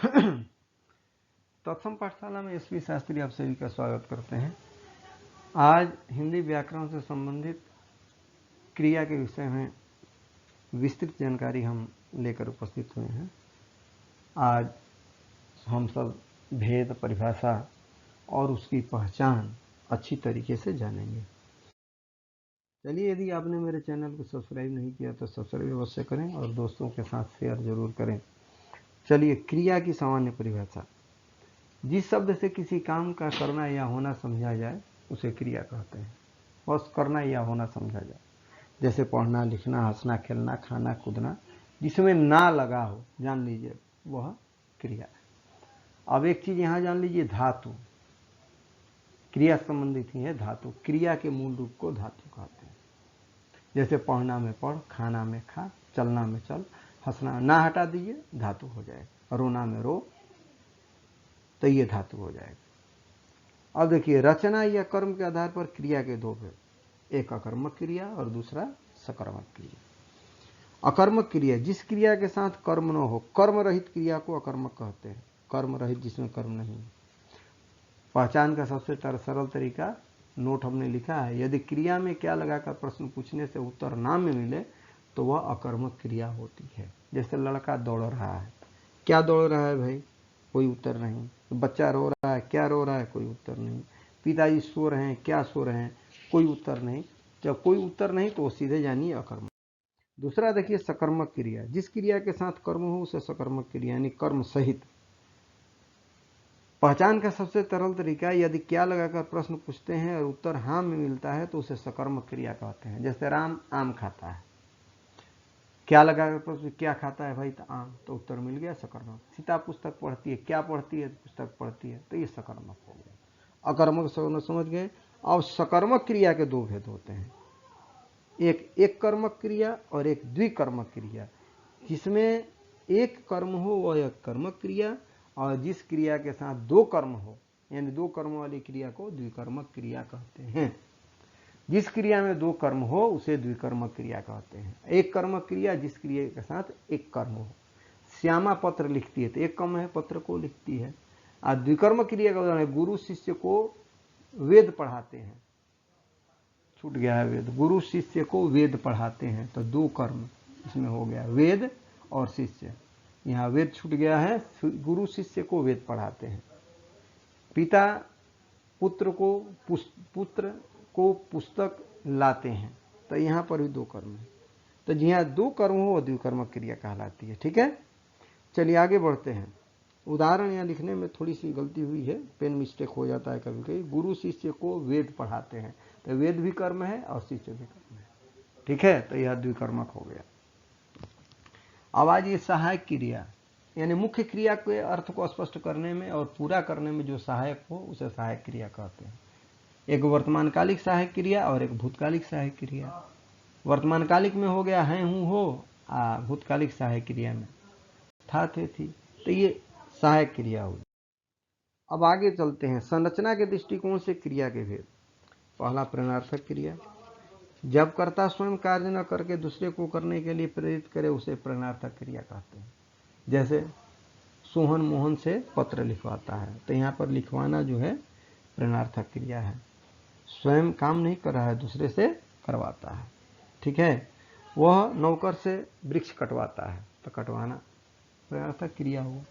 तत्सम पाठशाला में एसपी शास्त्री आप सभी का स्वागत करते हैं। आज हिंदी व्याकरण से संबंधित क्रिया के विषय में विस्तृत जानकारी हम लेकर उपस्थित हुए हैं। आज हम सब भेद, परिभाषा और उसकी पहचान अच्छी तरीके से जानेंगे। चलिए, यदि आपने मेरे चैनल को सब्सक्राइब नहीं किया तो सब्सक्राइब अवश्य करें और दोस्तों के साथ शेयर जरूर करें। चलिए, क्रिया की सामान्य परिभाषा। जिस शब्द से किसी काम का करना या होना समझा जाए उसे क्रिया कहते हैं। बस करना या होना समझा जाए, जैसे पढ़ना, लिखना, हंसना, खेलना, खाना, कूदना, जिसमें ना लगा हो, जान लीजिए वह क्रिया है। अब एक चीज यहाँ जान लीजिए, धातु क्रिया संबंधित ही है। धातु क्रिया के मूल रूप को धातु कहते हैं। जैसे पढ़ना में पढ़, खाना में खा, चलना में चल, हंसना ना हटा दीजिए धातु हो जाएगा, रोना में रो तो ये धातु हो जाएगा। अब देखिए, रचना या कर्म के आधार पर क्रिया के दो भेद, एक अकर्मक क्रिया और दूसरा सकर्मक क्रिया। अकर्मक क्रिया जिस क्रिया के साथ कर्म न हो, कर्म रहित क्रिया को अकर्मक कहते हैं। कर्म रहित जिसमें कर्म नहीं। पहचान का सबसे सरल तरीका नोट हमने लिखा है। यदि क्रिया में क्या लगाकर प्रश्न पूछने से उत्तर ना में मिले तो वह अकर्मक क्रिया होती है। जैसे लड़का दौड़ रहा है, क्या दौड़ रहा है भाई, कोई उत्तर नहीं। बच्चा रो रहा है, क्या रो रहा है, कोई उत्तर नहीं। पिताजी सो रहे हैं, क्या सो रहे हैं, कोई उत्तर नहीं। जब कोई उत्तर नहीं तो सीधे जानिए अकर्मक। दूसरा देखिए, सकर्मक क्रिया जिस क्रिया के साथ कर्म हो उसे सकर्मक क्रिया यानी कर्म सहित। पहचान का सबसे सरल तरीका, यदि क्या लगाकर प्रश्न पूछते हैं और उत्तर हाँ में मिलता है तो उसे सकर्मक क्रिया कहते हैं। जैसे राम आम खाता है, क्या लगाकर प्रश्न क्या खाता है भाई, तो आम, तो उत्तर मिल गया, सकर्मक। सीता पुस्तक पढ़ती है, क्या पढ़ती है, पुस्तक पढ़ती है, तो ये सकर्मक हो गया। अकर्मक समझ गए। अब सकर्मक क्रिया के दो भेद होते हैं, एक कर्मक क्रिया और एक द्विकर्मक क्रिया। जिसमें एक कर्म हो वह एक कर्मक क्रिया, और जिस क्रिया के साथ दो कर्म हो यानी दो कर्म वाली क्रिया को द्विकर्मक क्रिया कहते हैं। जिस क्रिया में दो कर्म हो उसे द्विकर्मक क्रिया कहते हैं। एक कर्मक क्रिया जिस क्रिया के साथ एक कर्म हो। श्यामा पत्र लिखती है तो एक कर्म है, पत्र को लिखती है। और द्विकर्मक क्रिया का उदाहरण है, गुरु शिष्य को वेद पढ़ाते हैं, छूट गया है वेद, गुरु शिष्य को वेद पढ़ाते हैं, तो दो कर्म इसमें हो गया, वेद और शिष्य। यहाँ वेद छूट गया है, गुरु शिष्य को वेद पढ़ाते हैं। पिता पुत्र को पुस्तक लाते हैं, तो यहाँ पर भी दो कर्म है। तो जहाँ दो कर्म हो वह द्विकर्मक क्रिया कहलाती है। ठीक है, चलिए आगे बढ़ते हैं। उदाहरण यहाँ लिखने में थोड़ी सी गलती हुई है, पेन मिस्टेक हो जाता है कभी कभी। गुरु शिष्य को वेद पढ़ाते हैं, तो वेद भी कर्म है और शिष्य भी कर्म है। ठीक है, तो यह द्विकर्मक हो गया। अब आज ये सहायक क्रिया यानी मुख्य क्रिया के अर्थ को स्पष्ट करने में और पूरा करने में जो सहायक हो उसे सहायक क्रिया कहते हैं। एक वर्तमानकालिक सहायक क्रिया और एक भूतकालिक सहायक क्रिया। वर्तमानकालिक में हो गया है, हूँ, हो। भूतकालिक सहायक क्रिया में था, थे, थी, तो ये सहायक क्रिया हुई। अब आगे चलते हैं। संरचना के दृष्टिकोण से क्रिया के भेद। पहला, प्रेरणार्थक क्रिया। जब कर्ता स्वयं कार्य न करके दूसरे को करने के लिए प्रेरित करे उसे प्रेरणार्थक क्रिया कहते हैं। जैसे सोहन मोहन से पत्र लिखवाता है, तो यहाँ पर लिखवाना जो है प्रेरणार्थक क्रिया है। स्वयं काम नहीं कर रहा है, दूसरे से करवाता है। ठीक है, वह नौकर से वृक्ष कटवाता है, तो कटवाना प्रेरणार्थक क्रिया हुआ।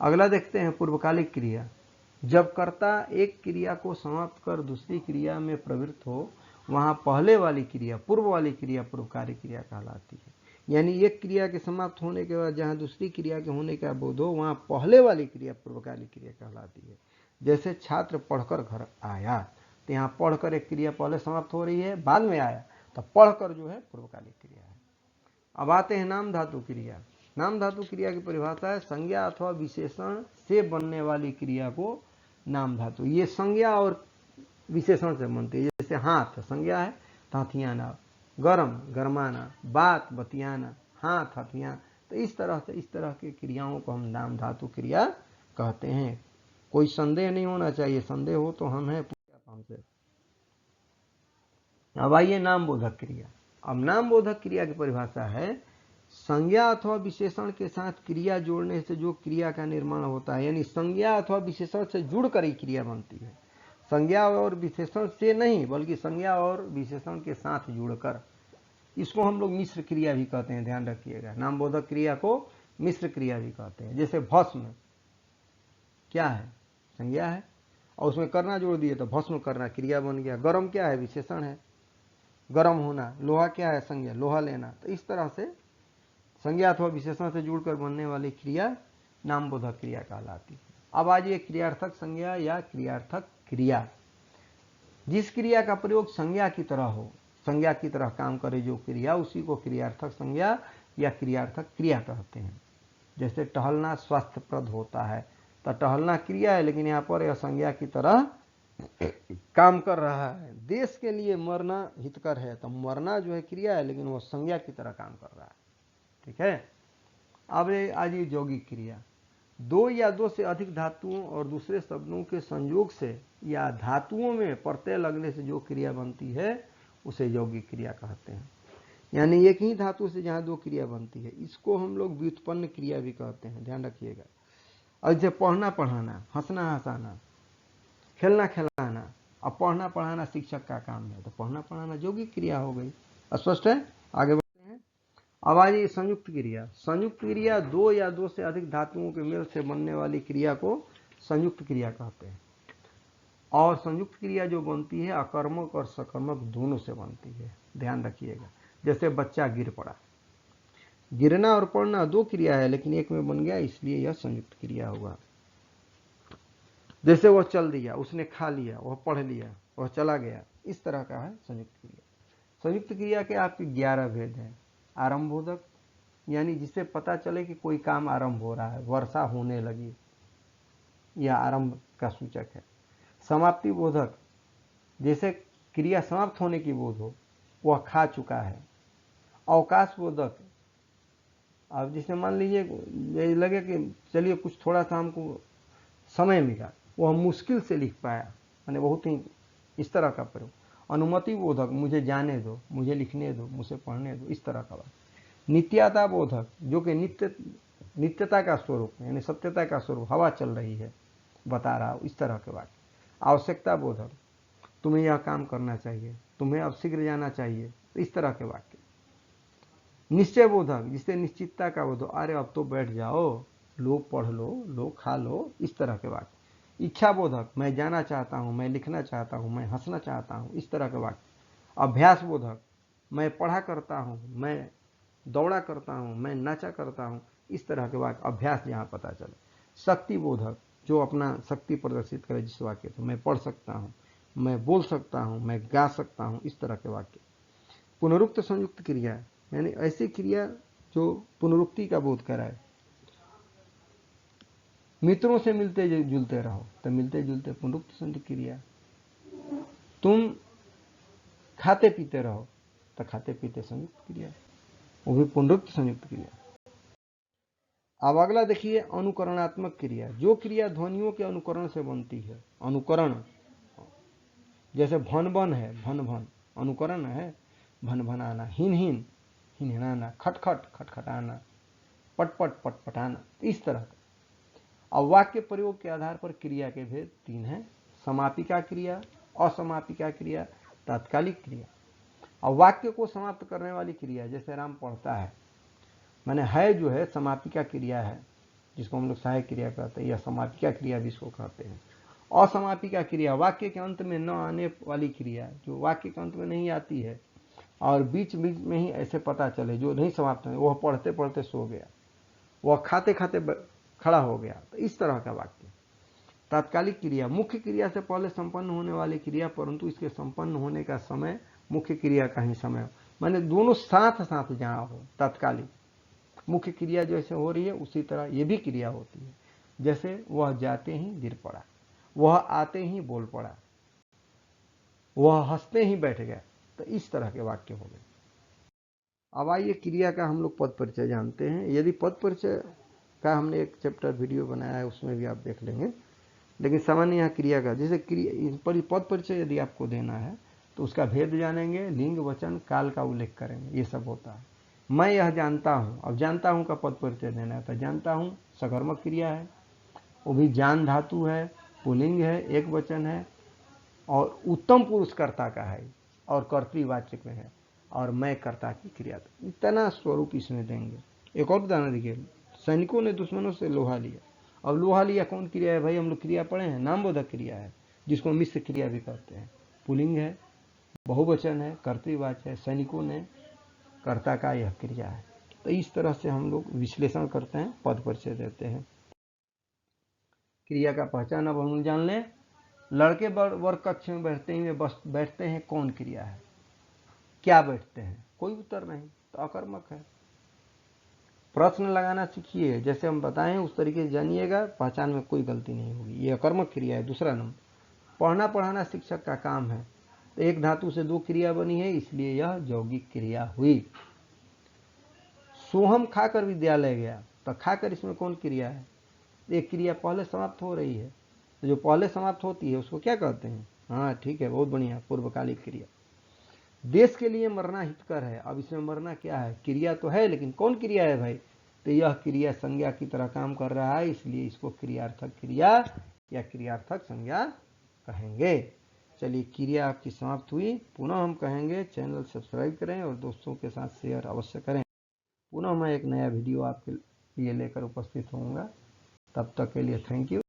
अगला देखते हैं, पूर्वकालिक क्रिया। जब कर्ता एक क्रिया को समाप्त कर दूसरी क्रिया में प्रवृत्त हो वहां पहले वाली क्रिया, पूर्व वाली क्रिया पूर्वकालिक क्रिया कहलाती है। यानी एक क्रिया के समाप्त होने के बाद जहां दूसरी क्रिया के होने का बोध हो वहां पहले वाली क्रिया पूर्वकालिक क्रिया कहलाती है। जैसे छात्र पढ़कर घर आया, तो यहाँ पढ़कर एक क्रिया पहले समाप्त हो रही है, बाद में आया, तो पढ़कर जो है पूर्वकालिक क्रिया है। अब आते हैं नाम धातु क्रिया। नाम धातु क्रिया की परिभाषा है, संज्ञा अथवा विशेषण से बनने वाली क्रिया को नाम धातु। ये संज्ञा और विशेषण से बनती है। जैसे हाथ संज्ञा है, हथियाना, गरम गरमाना, बात बतियाना, हाथ हथियाना, तो इस तरह के क्रियाओं को हम नाम धातु क्रिया कहते हैं। कोई संदेह नहीं होना चाहिए, संदेह हो तो हम हैं, पूछा हमसे। अब आइए नाम बोधक क्रिया। अब नाम बोधक क्रिया की परिभाषा है, संज्ञा अथवा विशेषण के साथ क्रिया जोड़ने से जो क्रिया का निर्माण होता है, यानी संज्ञा अथवा विशेषण से जुड़कर ही क्रिया बनती है, संज्ञा और विशेषण से नहीं बल्कि संज्ञा और विशेषण के साथ जुड़कर, इसको हम लोग मिश्र क्रिया भी कहते हैं, ध्यान रखिएगा। नामबोधक क्रिया को मिश्र क्रिया भी कहते हैं। जैसे भस्म क्या है, संज्ञा है, और उसमें करना जोड़ दिए तो भस्म करना क्रिया बन गया। गरम क्या है, विशेषण है, गरम होना। लोहा क्या है, संज्ञा, लोहा लेना। तो इस तरह से संज्ञा अथवा विशेषण से जुड़कर बनने वाली क्रिया नामबोधक क्रिया कहलाती है। अब आज ये क्रियार्थक संज्ञा या क्रियार्थक क्रिया, जिस क्रिया का प्रयोग संज्ञा की तरह हो, संज्ञा की तरह काम करे जो क्रिया, उसी को क्रियार्थक संज्ञा या क्रियार्थक क्रिया कहते हैं। जैसे टहलना स्वास्थ्यप्रद होता है, तो टहलना क्रिया है, लेकिन यहाँ पर यह संज्ञा की तरह काम कर रहा है। देश के लिए मरना हितकर है, तो मरना जो है क्रिया है, लेकिन वो संज्ञा की तरह काम कर रहा है। ठीक है। अब आज ये यौगिक क्रिया, दो या दो से अधिक धातुओं और दूसरे शब्दों के संयोग से या धातुओं में प्रत्यय लगने से जो क्रिया बनती है उसे यौगिक क्रिया कहते हैं। यानी एक ही धातु से जहां दो क्रिया बनती है, इसको हम लोग व्युत्पन्न क्रिया भी कहते हैं, ध्यान रखिएगा। और जैसे पढ़ना पढ़ाना, हंसना हंसाना, खेलना खिलाना। अब पढ़ना पढ़ाना शिक्षक का काम है, तो पढ़ना पढ़ाना यौगिक क्रिया हो गई। स्पष्ट है, आगे बढ़ते हैं। अब आ जाइए संयुक्त क्रिया। संयुक्त क्रिया दो या दो से अधिक धातुओं के मेल से बनने वाली क्रिया को संयुक्त क्रिया कहते हैं। और संयुक्त क्रिया जो बनती है अकर्मक और सकर्मक दोनों से बनती है, ध्यान रखिएगा। जैसे बच्चा गिर पड़ा, गिरना और पढ़ना दो क्रिया है, लेकिन एक में बन गया, इसलिए यह संयुक्त क्रिया हुआ। जैसे वह चल दिया, उसने खा लिया, वह पढ़ लिया, वह चला गया, इस तरह का है संयुक्त क्रिया। संयुक्त क्रिया के आपके 11 भेद हैं। आरंभोधक, यानी जिससे पता चले कि कोई काम आरंभ हो रहा है, वर्षा होने लगी, यह आरंभ का सूचक है। समाप्ति बोधक, जैसे क्रिया समाप्त होने की बोध हो, वह खा चुका है। अवकाश बोधक, अब जिसे मान लीजिए लगे कि चलिए कुछ थोड़ा सा हमको समय मिला, वह मुश्किल से लिख पाया, मैंने बहुत ही इस तरह का प्रयोग। अनुमति बोधक, मुझे जाने दो, मुझे लिखने दो, मुझे पढ़ने दो, इस तरह का बात। नित्यता बोधक, जो कि नित्यता का स्वरूप, यानी सत्यता का स्वरूप, हवा चल रही है बता रहा हूं, इस तरह के वाक्य। आवश्यकता बोधक, तुम्हें यह काम करना चाहिए, तुम्हें अब शीघ्र जाना चाहिए, तो इस तरह के वाक्य। निश्चय बोधक, जिससे निश्चितता का बोध, अरे अब तो बैठ जाओ, लो पढ़ लो, लो खा लो, इस तरह के वाक्य। इच्छा बोधक, मैं जाना चाहता हूं, मैं लिखना चाहता हूं, मैं हंसना चाहता हूं, इस तरह के वाक्य। अभ्यास बोधक, मैं पढ़ा करता हूं, मैं दौड़ा करता हूं, मैं नाचा करता हूं, इस तरह के वाक्य, अभ्यास जहां पता चले। शक्ति बोधक, जो अपना शक्ति प्रदर्शित करे जिस वाक्य से, मैं पढ़ सकता हूं, मैं बोल सकता हूं, मैं गा सकता हूं, इस तरह के वाक्य। पुनरुक्त संयुक्त क्रिया, यानी ऐसी क्रिया जो पुनरुक्ति का बोध कराए। मित्रों से मिलते जुलते रहो, तो मिलते जुलते पुनरुक्त संयुक्त क्रिया। तुम खाते पीते रहो, तो खाते पीते संयुक्त क्रिया, वो भी पुनरुक्त संयुक्त क्रिया। अब अगला देखिए अनुकरणात्मक क्रिया, जो क्रिया ध्वनियों के अनुकरण से बनती है। अनुकरण, जैसे भन भन है, भन भन अनुकरण है, भन भनाना, हिन हिन हिनहिनाना, खटखट खटखटाना, पटपट पटपटाना, इस तरह का। अब वाक्य प्रयोग के आधार पर क्रिया के भेद 3 हैं। समापिका क्रिया, असमापिका क्रिया, तात्कालिक क्रिया। अब वाक्य को समाप्त करने वाली क्रिया, जैसे राम पढ़ता है, माने है जो है समापिका क्रिया है, जिसको हम लोग सहायक क्रिया कहते हैं, या समापिका क्रिया भी इसको कहते हैं। असमापिका क्रिया, वाक्य के अंत में न आने वाली क्रिया, जो वाक्य के अंत में नहीं आती है और बीच बीच में ही ऐसे पता चले, जो नहीं समाप्त है, वह पढ़ते पढ़ते सो गया, वह खाते खाते खड़ा हो गया, तो इस तरह का वाक्य। तात्कालिक क्रिया, मुख्य क्रिया से पहले संपन्न होने वाली क्रिया, परंतु इसके संपन्न होने का समय मुख्य क्रिया का ही समय हो, माने दोनों साथ साथ जहां हो। तात्कालिक, मुख्य क्रिया जैसे हो रही है उसी तरह ये भी क्रिया होती है। जैसे वह जाते ही गिर पड़ा, वह आते ही बोल पड़ा, वह हंसते ही बैठ गया, तो इस तरह के वाक्य हो गए। अब आइए क्रिया का हम लोग पद परिचय जानते हैं। यदि पद परिचय का हमने एक चैप्टर वीडियो बनाया है, उसमें भी आप देख लेंगे, लेकिन सामान्य यहाँ क्रिया का, जैसे पद परिचय यदि आपको देना है तो उसका भेद जानेंगे, लिंग वचन काल का उल्लेख करेंगे, ये सब होता है। मैं यह जानता हूँ, अब जानता हूँ का पद परिचय देना है, तो जानता हूँ सकर्मक क्रिया है, वो भी जान धातु है, पुल्लिंग है, एक वचन है और उत्तम पुरुष कर्ता का है और कर्तृवाचक में है और मैं कर्ता की क्रिया। इतना स्वरूप इसमें देंगे। एक और उदाहरण देखिए, सैनिकों ने दुश्मनों से लोहा लिया। अब लोहा लिया कौन क्रिया है भाई? हम लोग क्रिया पढ़े हैं, नामबोधक क्रिया है, जिसको मिश्र क्रिया भी कहते हैं। पुल्लिंग है, बहुवचन है, कर्तृवाचक है, सैनिकों ने कर्ता का यह क्रिया है। तो इस तरह से हम लोग विश्लेषण करते हैं, पद परिचय देते हैं। क्रिया का पहचान अब हम जान लें। लड़के वर्ग कक्ष में बैठते हैं कौन क्रिया है? क्या बैठते हैं? कोई उत्तर नहीं, तो अकर्मक है। प्रश्न लगाना सीखिए, जैसे हम बताएं उस तरीके से जानिएगा, पहचान में कोई गलती नहीं होगी। ये अकर्मक क्रिया है। दूसरा नंबर, पढ़ना पढ़ाना शिक्षक का काम है, तो एक धातु से दो क्रिया बनी है, इसलिए यह यौगिक क्रिया हुई। सोहम खाकर विद्यालय गया, तो खाकर इसमें कौन क्रिया है? एक क्रिया पहले समाप्त हो रही है, तो जो पहले समाप्त होती है उसको क्या कहते हैं? हाँ ठीक है, बहुत बढ़िया, पूर्वकालिक क्रिया। देश के लिए मरना हितकर है, अब इसमें मरना क्या है? क्रिया तो है, लेकिन कौन क्रिया है भाई? तो यह क्रिया संज्ञा की तरह काम कर रहा है, इसलिए इसको क्रियार्थक क्रिया या क्रियार्थक संज्ञा कहेंगे। चलिए, क्रिया आपकी समाप्त हुई। पुनः हम कहेंगे चैनल सब्सक्राइब करें और दोस्तों के साथ शेयर अवश्य करें। पुनः मैं एक नया वीडियो आपके लिए लेकर उपस्थित होऊंगा। तब तक के लिए थैंक यू।